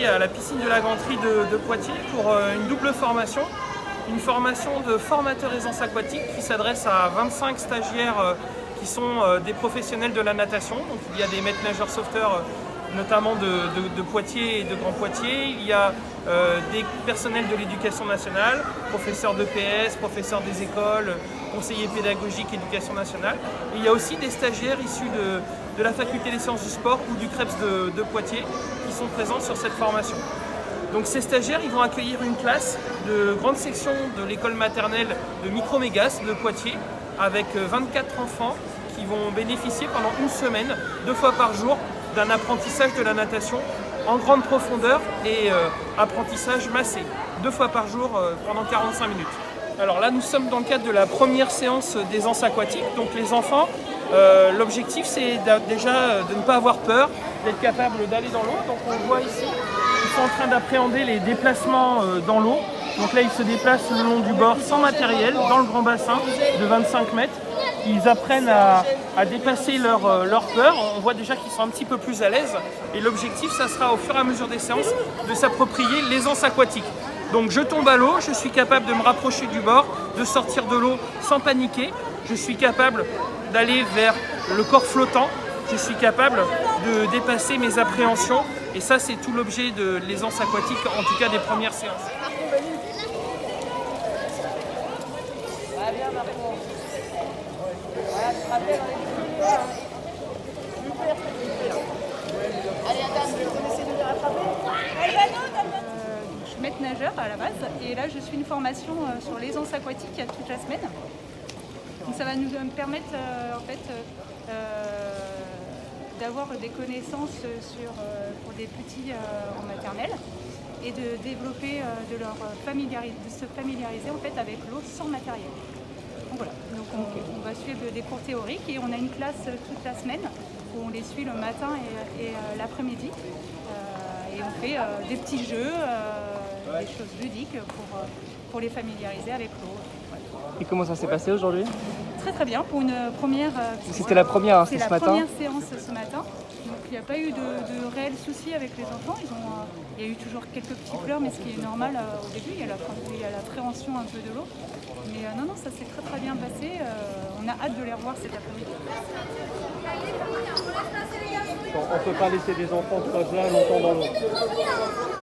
aujourd'hui à la piscine de la Granterie de Poitiers pour une double formation. Une formation de formateurs aisance aquatique qui s'adresse à 25 stagiaires qui sont des professionnels de la natation. Donc il y a des maîtres nageurs sauveteurs notamment de Poitiers et de Grand Poitiers. Il y a des personnels de l'éducation nationale, professeurs d'EPS, professeurs des écoles, conseillers pédagogiques éducation nationale. Et il y a aussi des stagiaires issus de la faculté des sciences du sport ou du CREPS de Poitiers qui sont présents sur cette formation. Donc ces stagiaires, ils vont accueillir une classe de grande section de l'école maternelle de Micromégas de Poitiers avec 24 enfants qui vont bénéficier pendant une semaine, 2 fois par jour, d'un apprentissage de la natation en grande profondeur et apprentissage massé, 2 fois par jour pendant 45 minutes. Alors là, nous sommes dans le cadre de la première séance d'aisance aquatique. Donc les enfants, l'objectif c'est déjà de ne pas avoir peur, d'être capable d'aller dans l'eau. Donc on voit ici, ils sont en train d'appréhender les déplacements dans l'eau. Donc là, ils se déplacent le long du bord sans matériel, dans le grand bassin de 25 mètres. Ils apprennent à dépasser leur peur. On voit déjà qu'ils sont un petit peu plus à l'aise. Et l'objectif, ça sera au fur et à mesure des séances de s'approprier l'aisance aquatique. Donc je tombe à l'eau, je suis capable de me rapprocher du bord, de sortir de l'eau sans paniquer. Je suis capable d'aller vers le corps flottant. Je suis capable de dépasser mes appréhensions. Et ça, c'est tout l'objet de l'aisance aquatique, en tout cas des premières séances. Je suis maître nageur à la base et là je suis une formation sur l'aisance aquatique toute la semaine. Donc ça va nous permettre d'avoir des connaissances pour des petits en maternelle et de développer, de se familiariser en fait avec l'eau sans matériel. Donc voilà, donc on va suivre des cours théoriques et on a une classe toute la semaine où on les suit le matin et l'après-midi. Et on fait des petits jeux, des choses ludiques pour les familiariser avec l'eau. Voilà. Et comment ça s'est passé aujourd'hui? Très très bien, pour une première... C'était la première, hein, c'est ce la matin. première séance ce matin. Donc il n'y a pas eu de réels soucis avec les enfants. Il y a eu toujours quelques petits pleurs, mais ce qui est normal au début. Il y a l'appréhension un peu de l'eau. Mais non, ça s'est très très bien passé. On a hâte de les revoir cet après-midi. On ne peut pas laisser des enfants de ce âge-là longtemps dans l'eau.